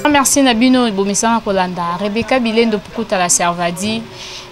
Merci Nabino Bomisana Kolanda. Rebecca Bilendo Pukuta la Servadi.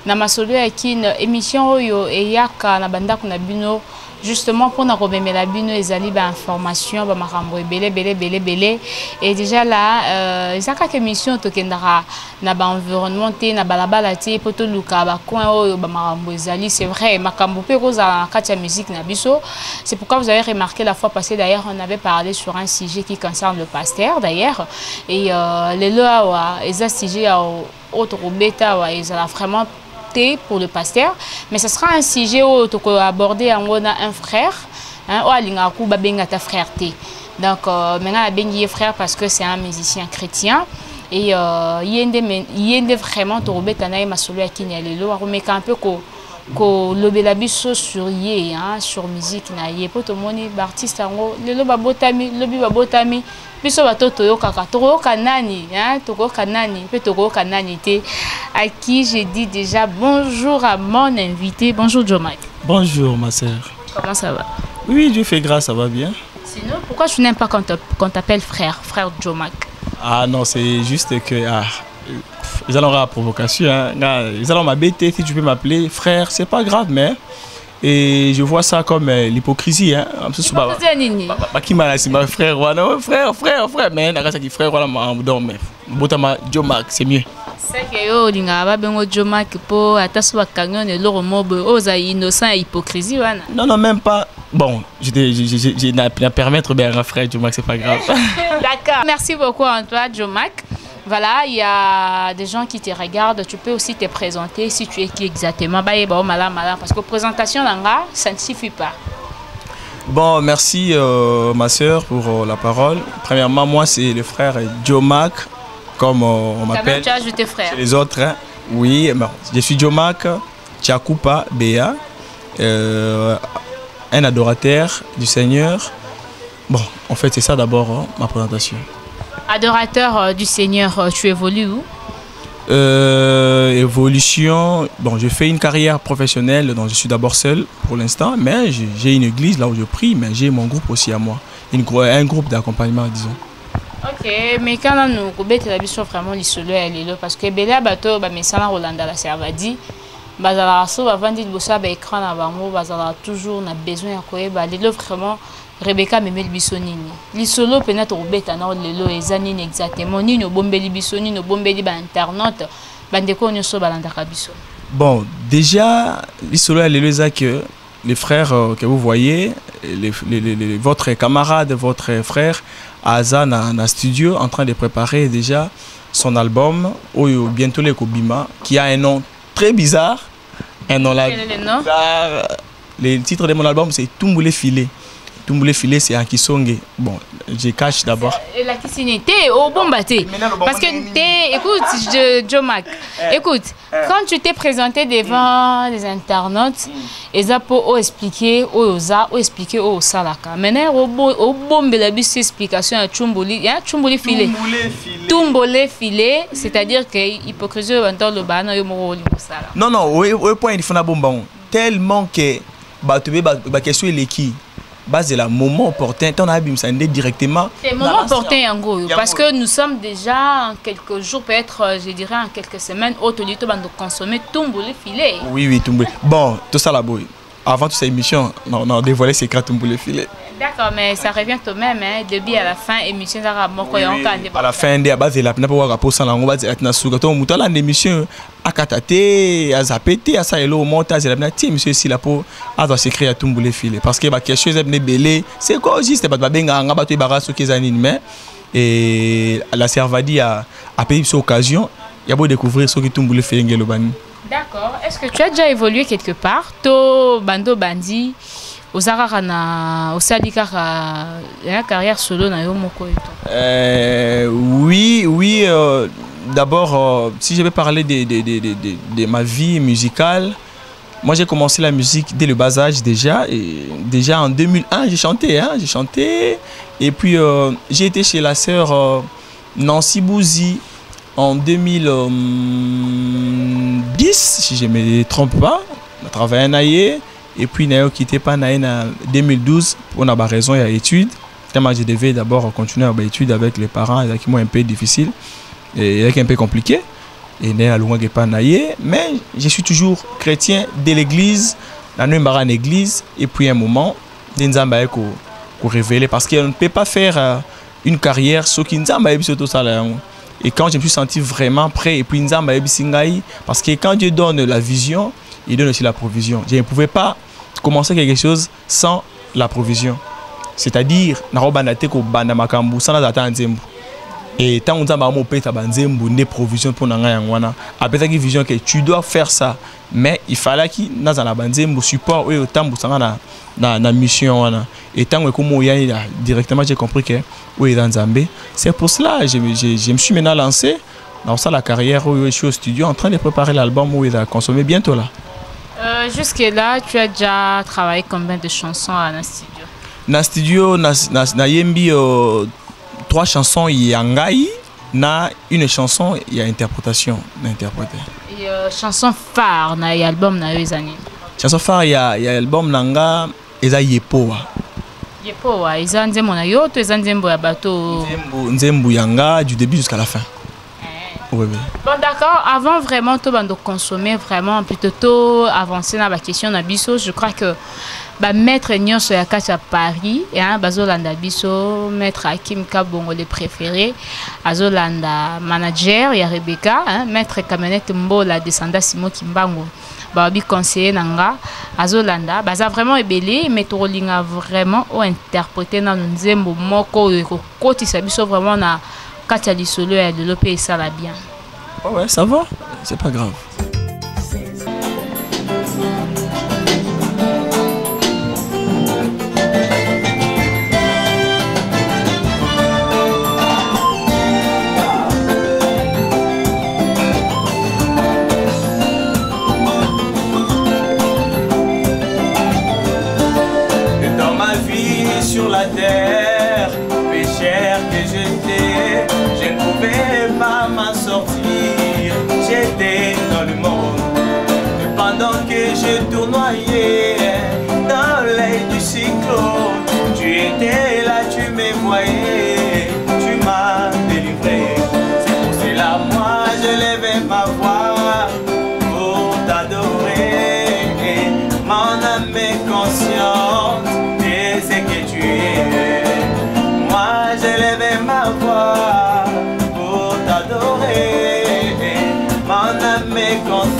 Na masolo ya kin émission oyo eyaka na banda kuna bino justement pour na robemela bino ezali ba information ba makambo belé et déjà là ezaka que émission tokendara na ba environnement te na balabala te poto luka ba coin oyo ba makambo ezali c'est vrai makambo pe koza katia musique na biso. C'est pourquoi vous avez remarqué la fois passée d'ailleurs on avait parlé sur un sujet qui concerne le pasteur d'ailleurs et les lois wa eza sujet autre bêta wa ezala vraiment pour le pasteur, mais ce sera un sujet où tu peux aborder un frère, hein, ou alingaku babenga ta frère T. Donc maintenant abengi frère parce que c'est un musicien chrétien et yende vraiment to robeta na masolo ya kinyalelo aromeka un peu ko lobela biso sur yé hein sur musique na yé poto moni artiste ngo lelo babotami lobi babotami biso batoto yokaka tokoyoka nani hein tokoyoka nani pe tokoyoka nani te à qui j'ai dit déjà bonjour à mon invité. Bonjour Jomak. Bonjour ma sœur. Comment ça va? Oui, Dieu fait grâce, ça va bien. Sinon pourquoi tu n'aimes pas qu'on t'appelle frère Jomak? Ah non, c'est juste que ils allont avoir la provocation, hein. Ils allont m'embêter si tu peux m'appeler frère, c'est pas grave mais et je vois ça comme l'hypocrisie hein. Qui m'a dit ma frère frère mais n'a qui frère voilà mais botama Jomak c'est mieux. C'est que yo linga ba bengo Jomak po ataso kanyon et loro mobo oza innocent et hypocrisie wana. Non même pas. Bon, j'ai n'a permettre bien un frère Jomak, c'est pas grave. D'accord. Merci beaucoup Antoine Jomak. Voilà, il y a des gens qui te regardent. Tu peux aussi te présenter si tu es qui exactement. Parce que présentation là, ça ne suffit pas. Bon, merci ma soeur pour la parole. Premièrement, moi c'est le frère Jomak, comme on m'appelle. Tu as ajouté frère. Les autres, hein? Oui, bon, je suis Jomak Tchakupa Béa, un adorateur du Seigneur. Bon, en fait c'est ça d'abord hein, ma présentation. Adorateur du Seigneur, tu évolues où? Évolution, bon, je fais une carrière professionnelle, donc je suis d'abord seul pour l'instant, mais j'ai une église là où je prie, mais j'ai mon groupe aussi à moi, un groupe d'accompagnement, disons. Ok, mais quand nous avons la vision vraiment l'isolo elle est là, parce que Béla Bato, mais ça Rolanda la Servadi, bazala so bavandi bossa ba écran na bango bazala toujours na besoin ya koyeba lelo vraiment Rebecca memeli biso nini lisolo pena to beta na lelo ezani exactement nini obombeli biso nini obombeli ba internaute bandeko nyonso balandaka biso. Bon, déjà lisolo lelo eza que les frères que vous voyez votre camarade votre frère Aza na studio en train de préparer déjà son album Oyo bientôt les Kobima qui a un nom très bizarre. Le titre de mon album c'est Tumboulé Filé. Tumboulé Filé c'est un Kisonge. Bon, je cache d'abord. La Kissinité au bombaté. Parce que écoute, Jomak, écoute, quand tu t'es présenté devant les internautes, ils ont expliqué aux expliqué aux salaka. Maintenant au bombe la bus explication à Tumboulé, Tumboulé Filé. Tumboulé Filé, c'est-à-dire que hypocrisie dans le ban yo mo sala. Non, au point il faut na bomba tellement que ba question est qui base la moment opportun on a abîme ça directement. C'est moment opportun en parce que nous sommes déjà en quelques jours peut-être je dirais en quelques semaines autolito bande consommer Tumboulé Filé. Oui Tumboulé. Bon, tout ça la boy. Avant toute cette émission, on a dévoilé ces quatre Tumboulé Filé. D'accord, mais ça revient tout de même, hein, début à la fin, émission à la fin de la base, la peine pour rapport ça, on va dire que nous avons tout l'émission à Kataté, à Zapete, à Saïlo, au montage, la peine monsieur ici là pour avoir s'écrire à Tumboulé Filé, parce que quelque chose est belé, c'est quoi juste pas benga, on va te barrasser qui anime, et la Servadi a payé cette occasion, il y a beau découvrir ce que Tumboulé Filé ngelo bani. D'accord. Est-ce que tu as déjà évolué quelque part, to bando bandi? Au Sadika la carrière solo na yo moko oui d'abord si je vais parler de ma vie musicale, moi j'ai commencé la musique dès le bas âge déjà et déjà en 2001 j'ai chanté et puis j'ai été chez la sœur Nancy Bouzy en 2010 si je ne me trompe pas, on a travaillé un année. Et puis, nous avons quitté en 2012 pour une raison et études. Tellement je devais d'abord continuer mes études avec les parents, qui m'ont un peu difficile et avec un peu compliqué. Et mais je suis toujours chrétien de l'église, dans une église, et puis un moment, révéler parce qu'on ne peut pas faire une carrière sur qui et quand je me suis senti vraiment prêt et puis parce que quand Dieu donne la vision, il donne aussi la provision. Je ne pouvais pas commencer quelque chose sans la provision. C'est-à-dire et tant que tu as des provisions pour après vision que tu dois faire ça, mais il fallait qu'il y ait un support et autant la mission. Et tant que directement j'ai compris que c'est pour cela que je me suis maintenant lancé dans la carrière où je suis au studio en train de préparer l'album où il va consommer bientôt là. Jusque-là, tu as déjà travaillé combien de chansons à la studio? Dans le studio, na yembi 3 chansons yangai, na une chanson il y a interprétation, interprété. Et chanson phare na album na yezani. Chanson phare il y a album nanga eza yepoa. Yepoa, eza nzembo na yo to eza nzembo ya bato. Nzembo yanga du début jusqu'à la fin. Oui, oui. Bon d'accord, avant vraiment de consommer vraiment plutôt avancer dans la question na biso, je crois que maître nyonso ya kati à Paris et bazolanda biso maître Hakim Kabongo le préféré azolanda manager ya Rebecca maître Kamenette Mbola descendant Simon Kimbango babi conseiller nanga azolanda baza vraiment ebelé mais tolinga vraiment o interpréter na nzembo moko ko kotisa biso vraiment na kati ya lisolo ya de l'opé ça la bien. Ouais, ça va, c'est pas grave. Sur la terre, pécheur que j'étais, je ne pouvais pas m'en sortir. J'étais dans le monde, et pendant que je tournoyais dans l'œil du cyclone, tu étais là, tu me voyais, tu m'as délivré. C'est pour cela moi je lève ma voix pour t'adorer, mon âme est consciente. Moi je lève ma voix pour t'adorer, mon âme est consciente.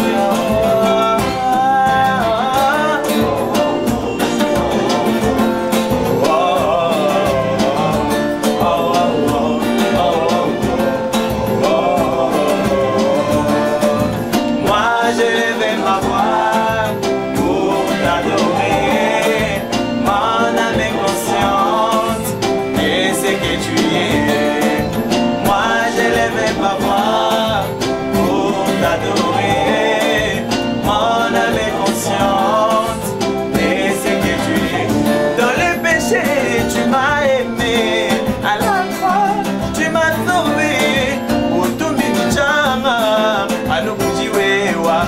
Moi je lève ma voix pour t'adorer, mon âme est consciente de ce que tu es. Moi je lève ma voix pour t'adorer, mon âme est consciente de ce que tu es. Dans le péché tu m'as aimé, à la croix tu m'as sauvé. Utumi nichanga anukujiwewa.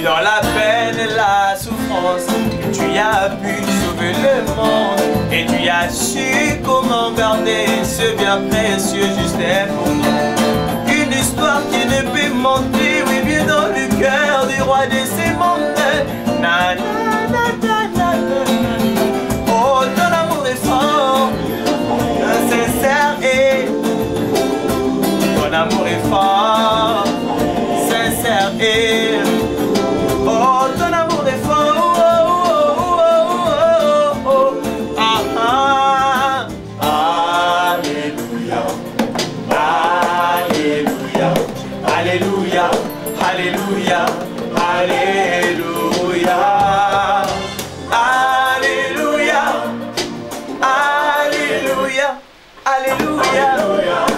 Dans la peine et la souffrance, tu as pu sauver le monde et tu as su comment garder ce bien précieux juste pour nous. Une histoire qui ne peut mentir, oui, bien dans le cœur du roi de ces mondes. Na, na, na, na, na, na. Oh, ton amour est fort, sincère et ton amour est fort, sincère et oh, ton amour est fort, oh, oh, oh, oh, oh. Ah, ah. Alléluia, Alléluia, Alléluia, Alléluia, Alléluia, Alléluia, Alléluia, Alléluia.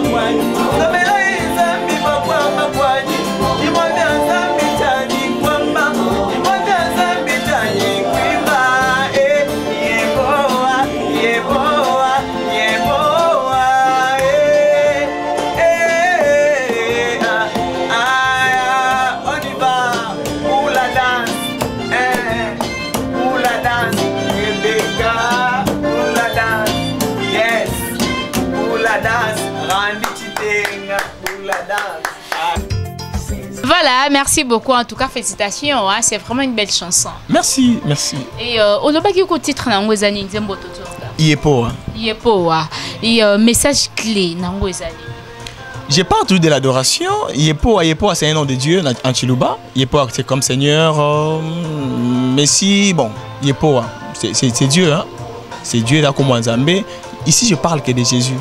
makwani ngabela izambi bakwa makwani imwambia zambi tani kwamba imwambia zambi tani kwimba yeboa yeboa yeboa on y va pour la danse pour la danse Rebecca pour la danse yes pour la danse Randy Chitenga pour la danse. Voilà, merci beaucoup. En tout cas, félicitations. Hein, c'est vraiment une belle chanson. Merci, merci. Et au Lobaki, au titre, Nangozani, Nzembo Totoga. Yepoa. Yepoa. Et message clé, Nangozani. J'ai pas entendu de l'adoration. Yepoa, Yepoa, c'est un nom de Dieu en Chiluba. Yepoa, c'est comme Seigneur. Messie, bon, Yepoa, c'est Dieu. Hein? C'est Dieu, là, comme Nzambé. Ici, je parle que de Jésus.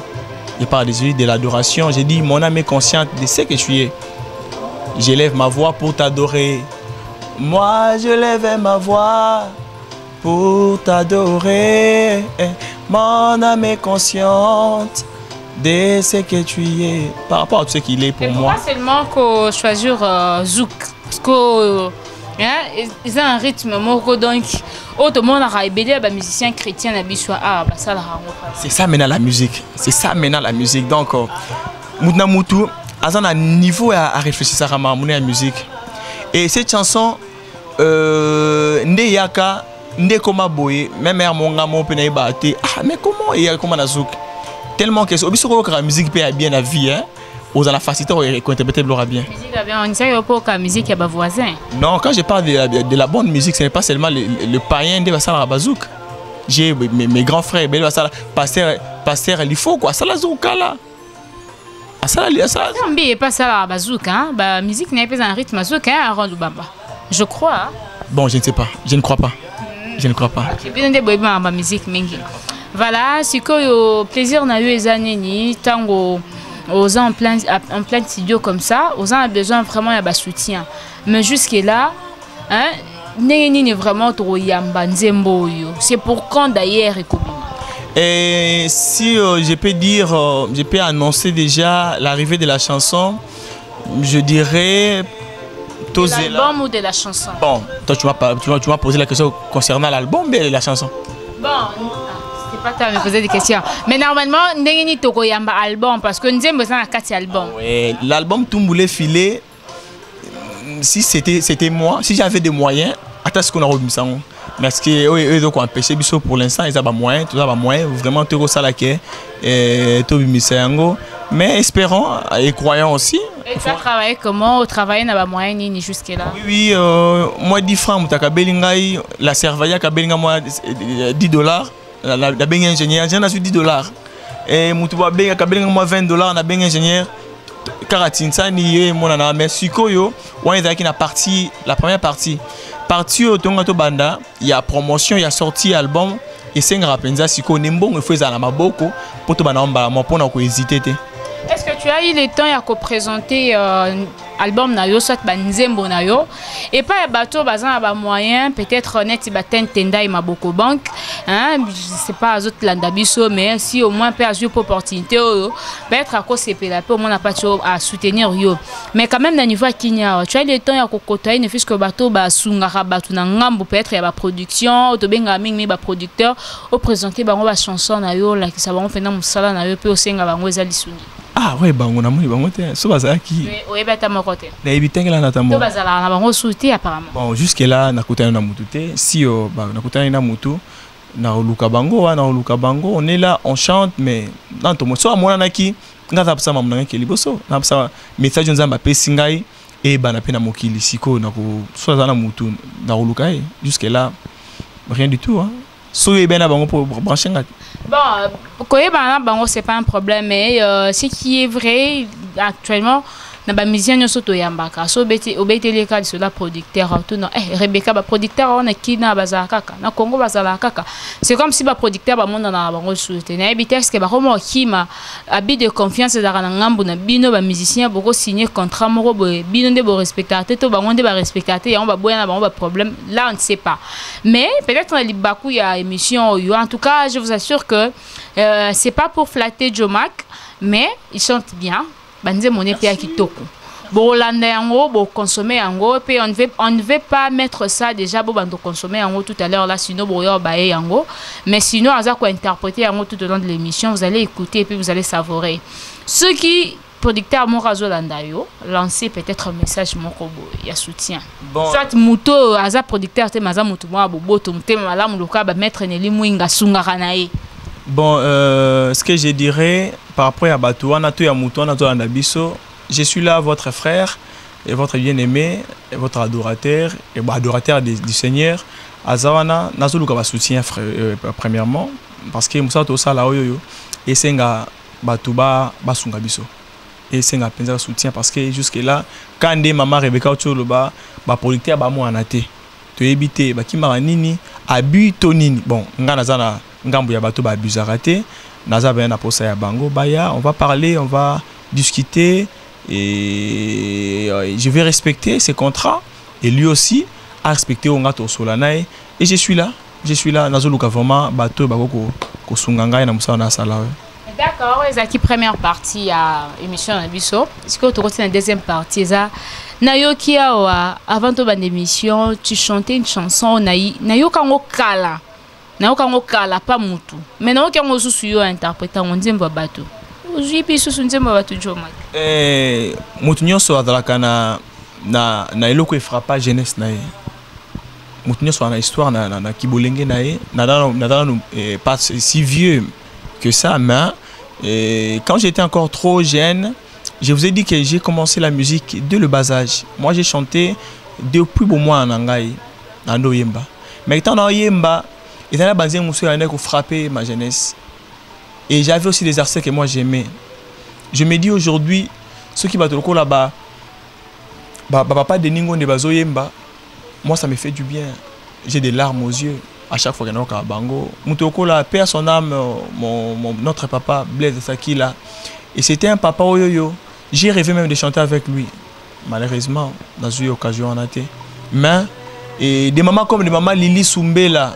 Je parle de Jésus, de l'adoration. J'ai dit, mon âme est consciente de ce que tu es. J'élève ma voix pour t'adorer. Moi, je lève ma voix pour t'adorer. Mon âme est consciente de ce que tu es. Par rapport à tout ce qu'il est pour moi. Pas seulement qu'on choisir Zouk. Parce que ils ont un rythme moko donc tout le monde a rébellé les musiciens chrétiens na biso ça la c'est ça maintenant la musique. C'est ça maintenant la musique. Donc Moutna Moutou a un niveau à réfléchir à la musique. Et cette chanson Nde Yaka Nde Koma Boye même mon gamin peut y battre. Ah mais comment il y a comment na Zouk tellement que la musique peut bien la vie hein. Aux la facilité à interpréter bien. On sait que la musique est voisin. Non, quand je parle de la bonne musique, ce n'est pas seulement le païen de Bassala Bazouk. J'ai mes grands frères, pasteur, il faut quoi, ça la zouka là. Ça n'est pas ça la bazooka, hein. La musique n'est pas un rythme zouk, hein, à Bamba. Je crois. Hein. Bon, je ne sais pas, je ne crois pas. Je ne crois pas. J'ai bien des boys ma musique mingi. Voilà, c'est que le plaisir n'a eu les années tango. Aux en plein studio comme ça, aux a besoin vraiment de soutien. Mais jusque-là, hein, n'est vraiment trop yamba nzembo yo. C'est pour quand d'ailleurs et si je peux dire, je peux annoncer déjà l'arrivée de la chanson, je dirais de l'album ou de la chanson. Bon, toi tu m'as posé la question concernant l'album et la chanson. Bon. C'est pas toi me poser des questions. Mais normalement, n'engeni toko yamba album parce que nous avons besoin de 4 albums. Ouais, l'album Tumboulé Filé, si c'était moi, si j'avais des moyens, attends ce qu'on a remis ça. Parce que eux donc empêché biso pour l'instant, ils ont pas moyen, tout ça pas moyen, vraiment tout ça là que Tobi Misango. Mais espérons et croyons aussi. Et tu as travaillé comment? Travailler n'a pas moyen ni jusque là. Oui, moi 10 francs, mutaka belingai, la servaya ka belinga moi $10. La beng ingénieur, j'en ai su $10. Et Moutouba beng a moi $20, on a beng ingénieur. Karatine, ça ni mon ana, mais Sikoyo, on est avec la première partie. Partie au Tongato Banda, il y a promotion, il y a sorti album. Et c'est un rapenza Siko Nimbo, il faut ça na maboko pour te banamba, moi pour n'avoir hésité. Est-ce que tu as eu le temps de présenter album na yo soit banzembo na yo et pas un bateau bazan ba moyen peut-être net ba tenda et maboko bank hein je sais pas autres landa biso mais si au moins peut avoir opportunité être à cause c'est la peu on n'a pas à soutenir yo mais quand même na niveau Kenya tu as le temps ya kokota ne fiske bateau ba sunga bateau na ngambo peut-être ya ba production to benga mingi ba producteur au présenter bango ba chanson na yo la qui ça bango fena musala na yo pe osenga bango ezali sungi. Ah ouais, bango na moni bango te so bazaki. Oui, bata mo côté. Na ebitengela na tambo. To bazala na bango souti apparemment. Bon, jusque là nakutana na mutu te. Si nakutana na mutu na oluka bango na oluka bango, on est là, on chante mais dans ton so amona naki ngata psa mamna ngeli boso. Na psa message nzamba pesi ngai et bana pe na mokili siko na ko so na mutu na oluka jusque là rien du tout hein. So ebena bango pour brancher ngati. Bon, c'est pas un problème, mais ce qui est vrai actuellement, na ba musicien nyoso to yambaka so obete les cas sur la producteur tout non Rebecca ba producteur on a qui na bazala kaka na Congo bazala kaka c'est comme si ba producteur ba monde na bango soutenir na ebitex que ba homo kima habit de confiance za na ngambu na bino ba musicien boko signer contrat moko bino de bo respecter to bango de ba respecter ya on ba boya na bango ba problème là on ne sait pas mais peut-être na libaku ya émission en tout cas je vous assure que c'est pas pour flatter Jomac mais ils chantent bien. Banze moné pe kitoko. Bo landa yango, bo consommer yango, puis on ne veut pas mettre ça déjà bo bando consommer yango tout à l'heure là, sinon bo yo baé yango. Mais sinon aza ko interpréter yango tout au long de l'émission, vous allez écouter et puis vous allez savourer. Ceux qui producteur Morazo Landayo lancer peut-être un message moko ya soutien. Bon. Soit muto aza producteur te maza muto mo boboto te mala muluka ba mettre neli mwinga sungara nae. Bon, ce que je dirais par rapport à Batouana, tout ya muto na to Landabiso, je suis là, votre frère et votre bien-aimé, et votre adorateur, et adorateur du Seigneur. Azawana, nazoluka ba soutien premièrement, parce que Moussa to sala oyoyo, et senga Batouba basunga biso. Et senga penza soutien parce que jusque là, quand des maman Rebecca Ocholoba, ba producteur ba mo anate, to ebité ba kimara nini, abu tonini. Bon, nga nazana ngambu ya bato ba abusarate, naza ba na posa ya bango baya, on va parler, on va discuter. Et je vais respecter ses contrats et lui aussi a respecté Ongato Solanae et je suis là nazoluka vraiment bateau bakoko ko sunganga na musa na sala. D'accord, c'est la première partie à émission na biso. Est-ce que tu continues la deuxième partie ça nayoki awa avant to ban émission tu chantais une chanson nayoka ngokala pas mutu mais nayoka ngosusu yo interpréter ngonzemba bateau. Mutu nyonso azalaka na eloko efrapa jeunesse na ye. Mutu nyonso na histoire na kibolenge na ye. Pas si vieux que ça, mais quand j'étais encore trop jeune, je vous ai dit que j'ai commencé la musique dès le bas âge. Moi j'ai chanté depuis bon mois en angai, en Oyemba. Mais étant dans Oyemba, il y a des gens qui ont frappé ma jeunesse. Et j'avais aussi des artistes que moi j'aimais. Je me dis aujourd'hui, ceux qui battent le coup là-bas, papa de Ningo de Bazoyemba, moi ça me fait du bien. J'ai des larmes aux yeux à chaque fois qu'il y a un bango. Moutoko là, paix à son âme, notre papa Blaise Saki là. Et c'était un papa oyoyo. J'ai rêvé même de chanter avec lui. Malheureusement, dans une occasion on a été. Mais et des mamans comme des mamans Lili Soumbe là,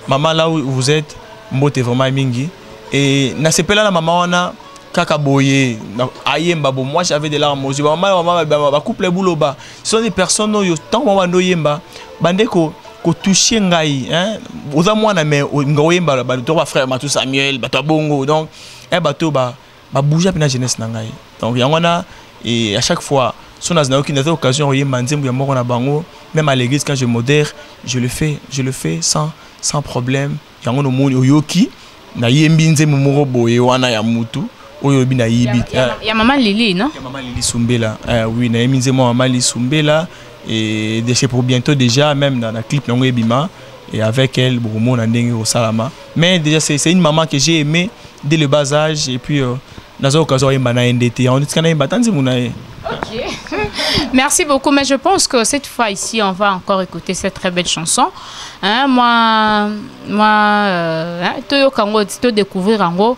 maman là où vous êtes, Mbote vraiment mingi. Et na sepela la maman wana kaka boye ayemba bon moi j'avais des larmes aux yeux maman ba couple boulot ba ce sont des personnes yo tant maman no yemba bandeko ko toucher ngai hein oza mwana mais ngoyemba ba to ba frère Matou Samuel ba to bongo donc bato ba bouger pena jeunesse na ngai donc yangona et à chaque fois son azna aucune occasion yemba nzembu ya moko na bango même à l'église quand je modère je le fais sans problème yangono moni oyoki na yembinze mumoro boye wana ya mutu oyo bina yibi ya maman Lili non ya maman Lili Sumbela oui na yembinze maman Lili Sumbela et c'est pour bientôt déjà même dans la clip nango ebima et avec elle bomo na ndenge au salama mais déjà c'est une maman que j'ai aimé dès le bas âge et puis dans occasion yemba na ndete on dit kana yemba tanzi munae. OK. Merci beaucoup, mais je pense que cette fois ici, on va encore écouter cette très belle chanson. Hein, tu découvrir en gros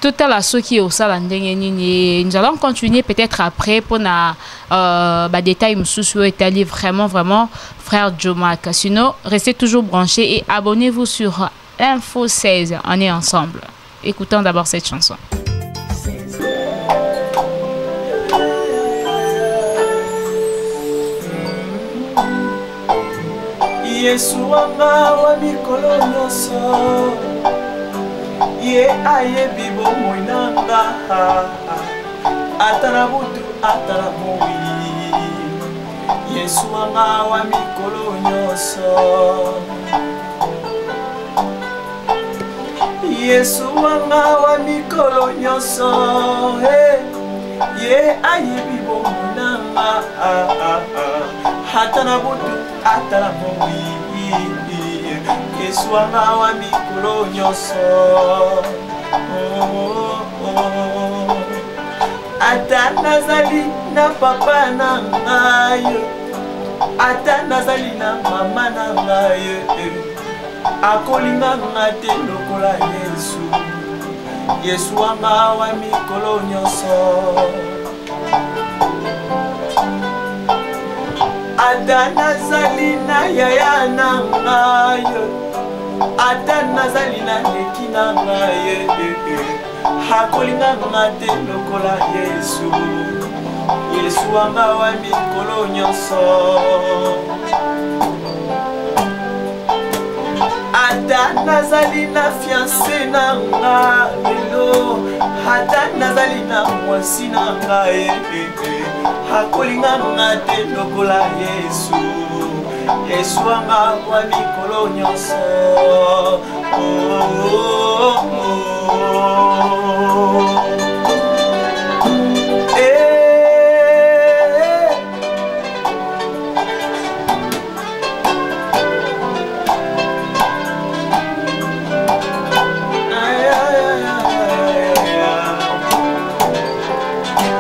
tout à la ce qui est au salon. Nous allons continuer peut-être après pour na détails monsieur est vraiment frère Jomak. Sinon, restez toujours branchés et abonnez-vous sur Info 16. On est ensemble. Écoutons d'abord cette chanson. Yesu wanga wa mikolo nyonso ye ayebi bomoi nanga ata na butu ata na moi Yesu wanga wa mikolo nyonso Yesu wanga wa mikolo nyonso ye ayebi bomoi nanga ata na butu ata na moi Yesu wanga wa mikolo nyonso ata nazali na papa na ngai ata nazali na mama na ngai akolinga nga te lokola Yesu wanga wa mikolo nyonso ata nazali na yaya na ngai ata nazali na leki na ngai akolinga ngate lokola Yesu Yesu anga wa mikolo nyonso Ata nazali na fiancé na nga lelo Ata nazali na mwasi na nga akolinga ngate lokola Yesu Yesu anga wa mikolo nyonso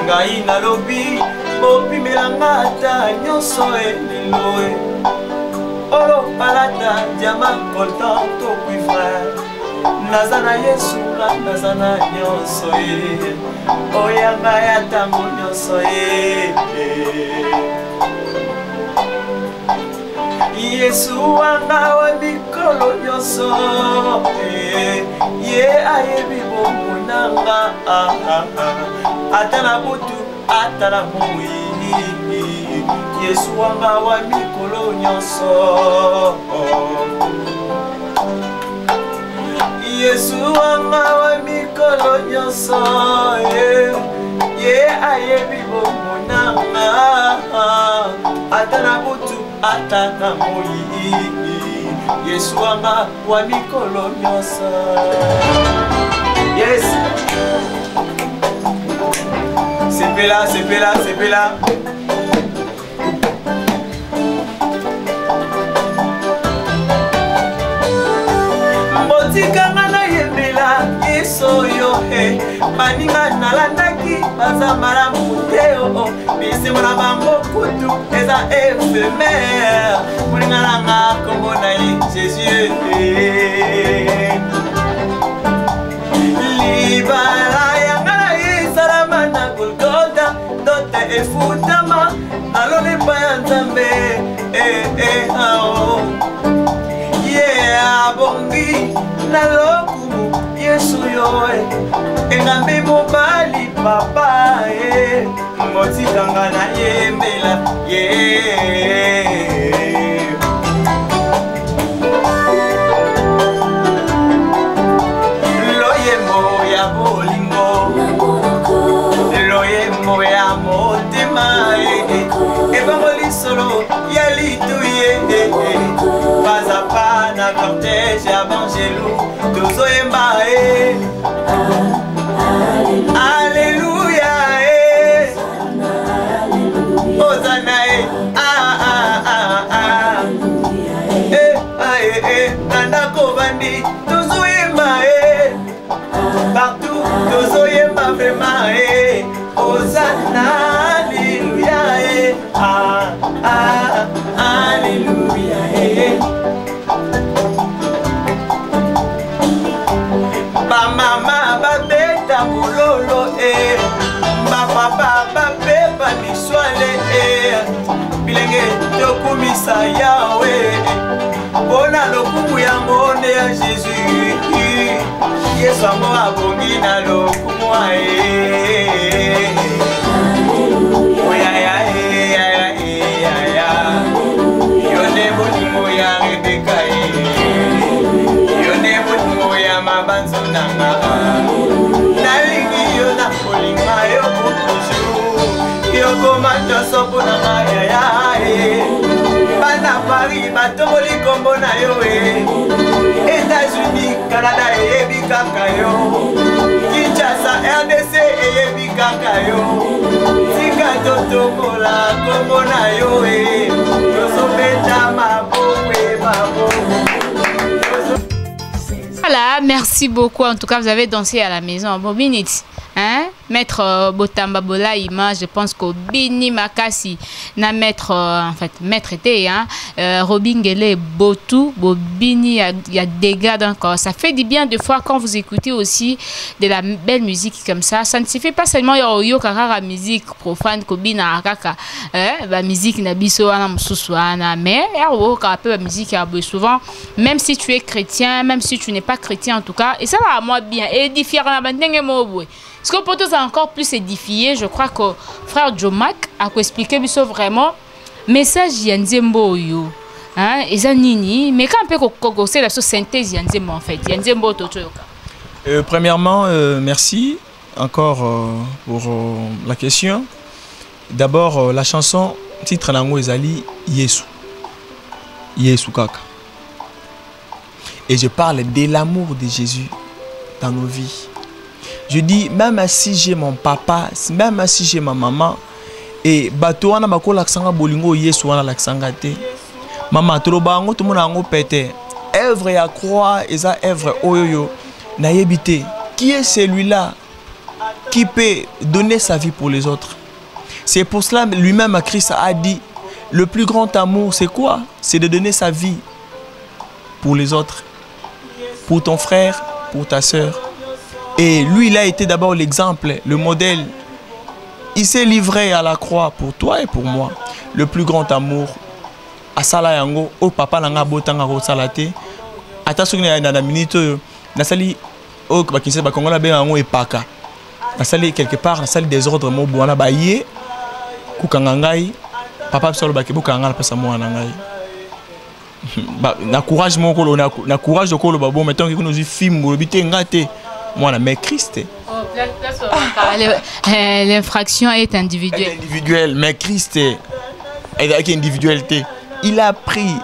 Ngai nalobi bopimelanga ata nyonso elelo Oro palata diamant coltan to cuivre Naza na Yesu naza na nyonso Oyanga ya tango nyonso Yesu wanga wa mikolo nyonso Ye ayebi bomonanga Ata na butu ata na moi Yesu wanga wa mikolo nyonso Yesu wanga wa mikolo nyonso Ye ayebi bomonanga Ata na butu ata na moi Yesu wanga wa mikolo nyonso Yes C'est là, c'est là, c'est là Motikanga na yembela Yeso yo Baninga nalandaki baza malamu te Bisimo na bango kutu eza éphémère Mulinga nanga kombo na ye Jésus Libala yanga na ye salama na Golgotha Dote efutama nalone pa ya Nzambe Yeah, bongi na lokumu Yesu yo engambe mobali papa motikanga na yembela Loyembo ya bolingo Loyembo ya motema Ebongo lisolo ya lituye Pas na cortège Evangélou Tozoyemba Alléluia Hosanna Nanda Kovandi Tozoyemba Partout Tozoyemba vraiment Hosanna Alléluia Alléluia Ba mama ba beta mololo ba papa ba pepa miswale bilenge tokumisa yawe bona lokumu ya monde ya Jésus Yesu amo abongi na lokumu Yone bonimo ya Rebeka Yone bonimo ya mabanzo nanga Nalingi yo na kolinga yo kutuju Yo komanda sopo nanga Bana Paris batoboli kombo na yo États-Unis, Canada eyebi kaka yo Kinshasa, RDC eyebi kaka yo Tika totokola kombo na yo Tosobeta mabokwe Voilà, merci beaucoup. En tout cas, vous avez dansé à la maison. Bon minute. Hein? maître Botamba Bolaïma, je pense que Bini Makasi na maître en fait maître était hein Robingele Botou Bobini il y a des gars donc ça fait du bien de fois quand vous écoutez aussi de la belle musique comme ça ne suffit pas seulement yo kaka musique profane kobina kaka ba musique na biso wana mususu wana mais yo ka peu musique ya souvent même si tu es chrétien même si tu n'es pas chrétien en tout cas et ça va à moi bien édifier na bandenge mobwe parce que pour tous encore plus édifié je crois que frère Jomak a expliqué biso vraiment message ya nzembo yo hein eza nini mais quand on peut kokosser la synthèse ya nzembo en fait ya nzembo totoyoka. Premièrement merci encore pour la question. D'abord la chanson titre nango ezali Yesu kaka. Et je parle de l'amour de Jésus dans nos vies. Je dis, même si j'ai mon papa, même si j'ai ma maman, et bato wana bako laksanga bolingo Yesu wana laksanga te. Maman toloba ngo tout monde ngo pété. Œuvre ya croix eza œuvre oyoyo na yebité. Qui est celui-là qui peut donner sa vie pour les autres? C'est pour cela lui-même Christ a dit le plus grand amour c'est quoi? C'est de donner sa vie pour les autres. Pour ton frère, pour ta sœur. Et lui, il a été d'abord l'exemple, le modèle. Il s'est livré à la croix pour toi et pour moi. Le plus grand amour. Asala yango, o papa nanga botanga ko salate. Attention na minute nasali o bakise ba kongola be yango epaka. Nasali quelque part, nasali des ordres mo bwana ba ye kukanga ngai. Papa solo ba kebuka ngala pesa mo na ngai. Na courage mon kolo na courage de kolo babo mettons que nous film bolobité ngate moi na mais Christ l'infraction est individuelle. Individuelle mais Christ avec individualité il a pris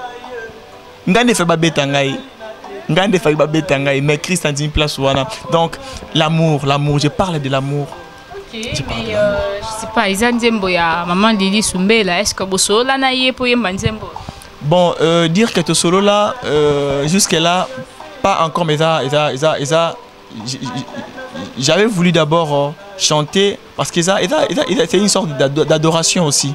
ngande fait babeta ngai ngande fait babeta ngai mais Christ a dit une place wana donc l'amour je parle de l'amour. OK mais je sais pas izanzembo ya maman Lili Sumbela est-ce que bosola na ye po yemba nzembo. Bon, dire que ce solo là, jusque-là, pas encore, mais j'avais voulu d'abord chanter parce que c'est une sorte d'adoration aussi.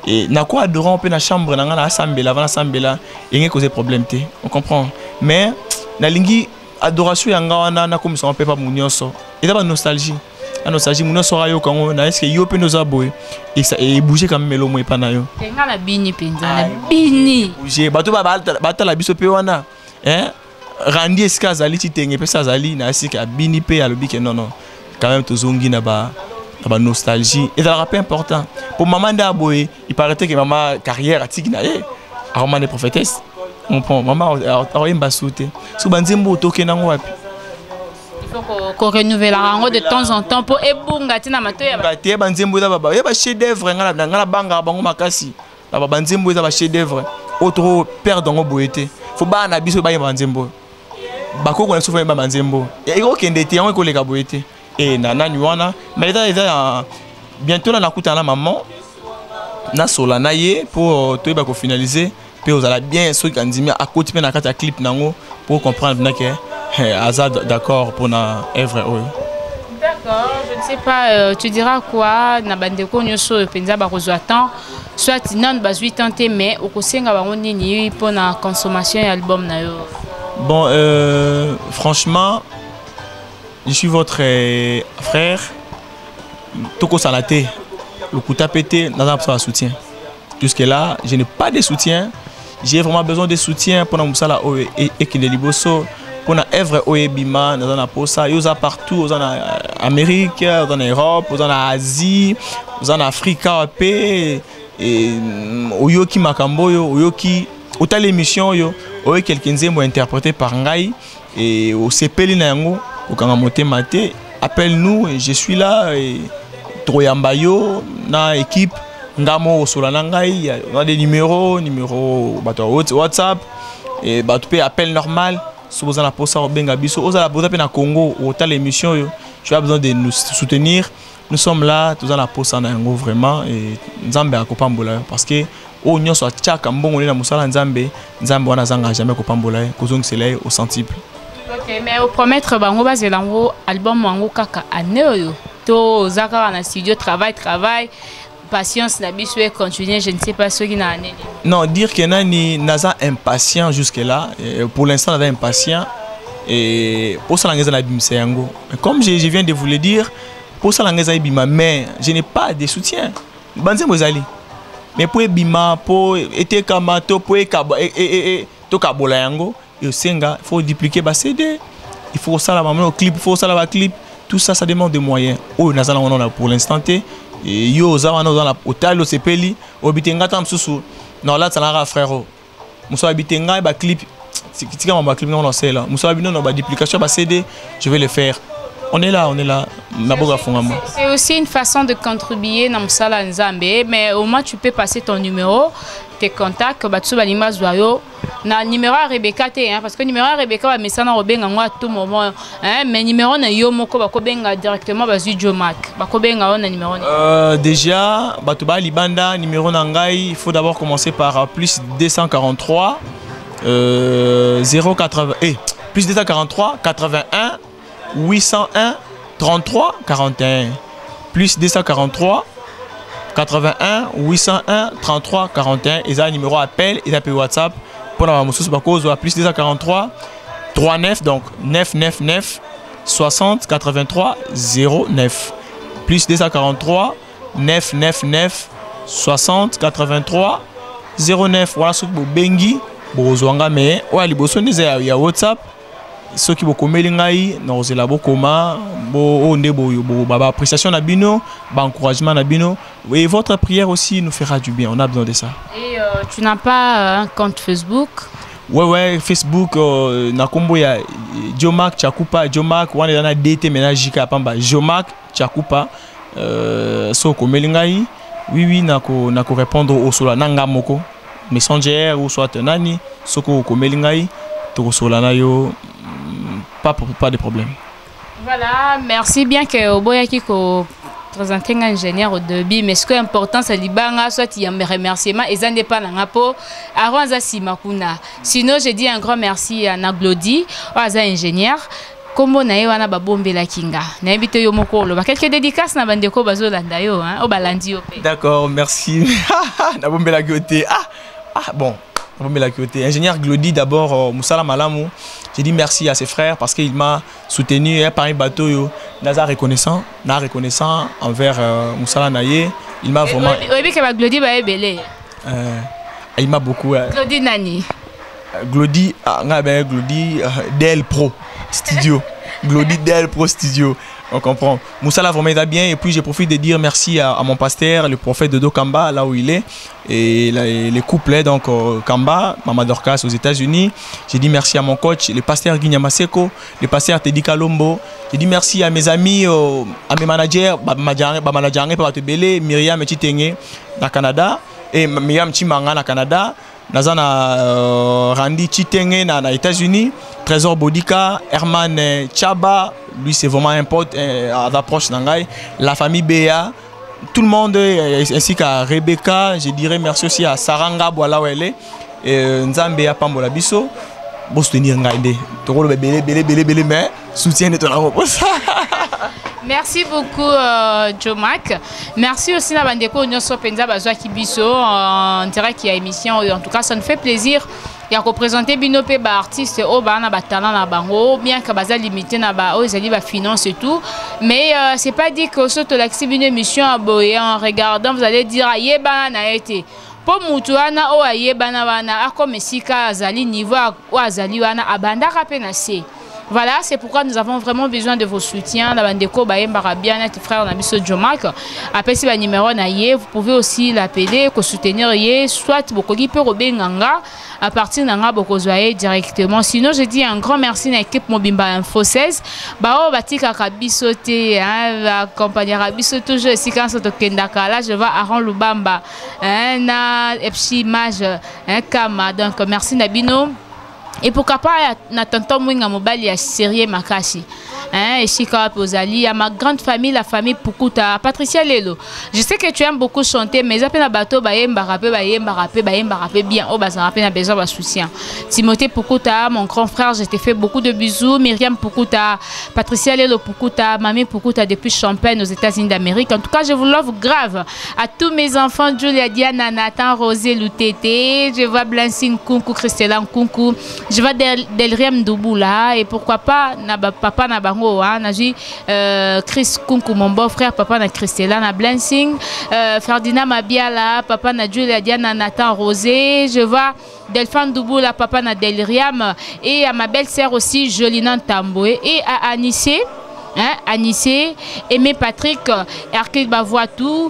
Et na quoi adorant un peu dans la chambre, dans la assemblée, avant l'assemblée, il y a causé problème, on comprend. Mais la lingi adoration, il y a comme ça, on peut pas mounir ça. Et d'abord nostalgie. La nostalgie, mon soeur ayo quand est-ce que yo peut nous aboyer et ça et bouger comme melo moi pas na yo. Tenga la bini penza la bini. Bouger bato bata la biso pe wana hein randi eska zali titenge pe ça zali na sika bini pe alobi que non quand même tozongi na ba nostalgie et ça rappel important pour maman d'aboyer il paraît que maman carrière atiki na ye a maman prophétesse on prend maman oyemba souté sou banzembo toke nango wapi. Qu'on renouvelle de temps en temps pour ebunga tina matoya ba te banzembo za baba ya ba chef d'œuvre ngala banga bango makasi ba banzembo za ba chef d'œuvre autre perdre ngo boyete faut ba na biso ba banzembo ba ko na souffrir ba banzembo et ko kende te ngo ko le ka boyete et na nani wana mais ça bientôt na kuta na maman na sola na ye pour to ba ko finaliser puis vous allez bien ceux qui ndimi à côté na kata clip nango pour comprendre na que Azad d'accord pour na œuvre. D'accord, je ne sais pas, tu diras quoi na bandeko nyoso penza ba attend soit non ba 8 ans mais au kosenga ba nini pour na consommation album na yo. Bon franchement je suis votre frère Toko Salate le coup tapé dans un soutien. Jusque là, je n'ai pas de soutien. J'ai vraiment besoin de soutien pour na musala et que les liboso pour na œuvre oebima dans na posa yoza partout aux en Amérique, aux en Europe, aux en Asie, aux en Afrique et oyoki makambo yo oyoki autant l'émission yo oyo quelqu'un zemo interprété par ngai et au sepeli na yango okanga motema te appelle-nous je suis là et troyamba yo na équipe ngamo solana ngai on a des numéros bato WhatsApp et bato pe appel normal. Si vous avez la poste benga biso, vous avez la Congo, ou telle émission, tu as besoin de nous soutenir. Nous sommes là, tous dans la poste en Congo vraiment et Nzambe akopambola parce que au nyon soit tchaka mbongo na musala Nzambe wana zanga jamais kopambola kozong selay au centuple. OK, mais au promettre bango bazelango album wango kaka aneyo. to zaka na studio travail patience na biso et continuer je ne sais pas ce qui n'a année. Non, dire que nani naza impatient jusque là, pour l'instant naza impatient et pour ça l'angeza na bimse yango. Comme je viens de vous le dire, pour ça l'angeza bima mais je n'ai pas de soutien. Banze mozali. Mais pour bima pour été kamato pour to kabola yango et senga faut dupliquer ba CD. Il faut ça la maman au clip, il faut ça la clip, tout ça ça demande des moyens. Oh naza on a pour l'instant et yo za wana dans la hôtel au sepeli obitenga tam susu. Non là ça na frère. Muso abitenga ba clip tika ma clip non c'est là. Muso abino no ba duplication ba CD, je vais le faire. On est là. C'est aussi une façon de contribuer dans Msala Nzambe, mais au moins tu peux passer ton numéro, tes contacts, na numéro à Rebecca parce que numéro à Rebecca va mettre ça dans à tout moment, mais numéro na yo moko ba ko benga directement ba Jomac. Ba ko benga on numéro. Déjà batuba libanda numéro na ngai, il faut d'abord commencer par plus 243 080 plus 243 81 801 33 41 plus 243 81 801 33 41 et ça numéro appel et ça peut WhatsApp pour la moussous bakos plus 243 39 donc 999 60 83 09 plus 243 999 60 83 09 voilà ce que bengi bozwanga mais ouais liboso ndeza ya WhatsApp ceux qui beaucoup melingai non c'est là beaucoup ma bo onde bo baba appréciation na bino ba encouragement na bino et votre prière aussi nous fera du bien, on a besoin de ça. Et tu n'as pas un compte Facebook? Ouais Facebook na kombo ya Jomac Chakupa Jomac wana na DT menajika pamba Jomac Chakupa so ko melingai oui na ko répondre au sola nanga moko Messenger ou soit nani soko ko melingai to sola na yo pas de problème. Voilà, merci bien que Oboyaki ko présenter un ingénieur au début, mais ce qui est important c'est libanga soit il y a mes remerciements et ça n'est pas n'apo Aranza Simakuna. Sinon je dis un grand merci à Naglodi, aux ingénieurs. Comme na wana babombe la kinga. Na invite yo mokolo. Ba quelques dédicaces na bandeko bazolanda yo hein, au balandi yo. D'accord, merci. Na bombe la côté. Bon. Ingénieur Glody d'abord Moussala Malamou. J'ai dit merci à ses frères parce qu'il m'a soutenu par un bateau. Naza reconnaissant envers Moussala Naye. Il m'a vraiment. Glody va belé. Il m'a beaucoup. Glody Nani. Glody Del Pro Studio. Glody Del Pro Studio. On comprend. Moussala vraiment va bien et puis je profite de dire merci à mon pasteur, le prophète Dodo Kamba, là où il est, et les couples, donc Kamba, Mama Dorcas aux États-Unis. J'ai dit merci à mon coach, le pasteur Guinya Maseko, le pasteur Teddy Kalombo. J'ai dit merci à mes amis, à mes managers, Myriam Chitenge na Canada et Myriam Chimanga na Canada. Nazana Randy Chitenge na États-Unis, Trésor Bodika, Herman Chaba, lui c'est vraiment un pote à l'approche d'Angaï, la famille Béa, tout le monde ainsi qu'à Rebecca, je dirais merci aussi à Saranga voilà où elle est, et Nzambea Pambola Bisso, pour soutenir Ngaïde, Toro belé mais soutien de ton amour. Merci beaucoup Jomac. Merci aussi à Bandeko Nyoso Penza Bazwa Kibiso en direct qui a émission. En tout cas, ça nous fait plaisir. Il y a représenté Binopé ba artiste au bana ba talent na bango bien que baza limité na ba aux ali ba finance et tout. Mais c'est pas dit que surtout l'accès une émission à boyer en regardant vous allez dire aye bana na été. Pour mutuana o aye bana wana comme sika azali niveau ou azali wana abanda kapenase. Voilà, c'est pourquoi nous avons vraiment besoin de vos soutiens. La bandeko Bayembara bien notre frère Nabiso Jomac. Appelez ce numéro naïe, vous pouvez aussi l'appeler, que soutenir yé, soit bokogi peut robenganga à partir d'anga bokozoye directement. Sinon, je dis un grand merci à l'équipe Mobimba Info 16. Bao batika kabisote, hein, accompagnera biso toujours ici quand c'est au Kendaka. Là, je vais à Ron Lubamba, na Epsi Mage, Kama. Donc, merci Nabino. Et pourquoi pas na tonton Mwinga Mobali ya sérieux Makashi. hein, et Chika Pozali, à ma grande famille, la famille Pukuta, Patricia Lelo. Je sais que tu aimes beaucoup chanter, mais après la bateau, bayemba rapé bien. Oh, bah, ça rappelle un besoin de soutien. Timothée Pukuta, mon grand frère, je t'ai fait beaucoup de bisous. Myriam Pukuta, Patricia Lelo Pukuta, Mamie Pukuta depuis Champagne aux États-Unis d'Amérique. En tout cas, je vous love grave. À tous mes enfants, Julia, Diana, Nathan, Rosé, Loutete, je vois Blancine Kunku, Christella Kunku, je vois Delriam Douboula, et pourquoi pas, papa Nabango, hein, Chris Kunku, mon beau-frère, papa na Christella, na Blancine, Ferdinand Mabiala, papa na Julia, Diana, Nathan, Rosé, je vois Delphine Douboula, papa na Delriam, et à ma belle-sœur aussi, Jolina Tamboué, et à Anissé. Hein, Anissé, Aimé Patrick, Arkil Bavoitou,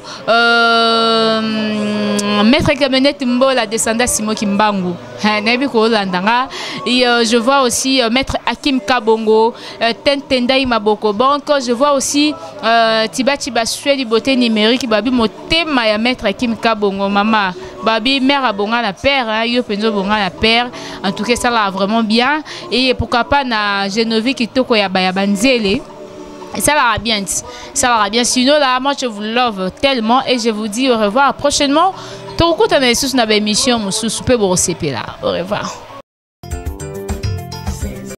Maître Kamenet Mbola, descendant Simo Kimbangu. Et je vois aussi Maître Hakim Kabongo, Tentenda Imaboko Banko. Je vois aussi Tiba Suedi Beauté Numérique, Babi Motema ya Maître Hakim Kabongo, maman. Babi, mère a bonga la père, hein, yo penzo bonga la père. En tout cas, ça va vraiment bien. Et pourquoi pas na Genovi Kitoko ya Bayabanzele. Ça va bien, ça va bien. Sinon là, moi je vous love tellement et je vous dis au revoir prochainement. Au revoir.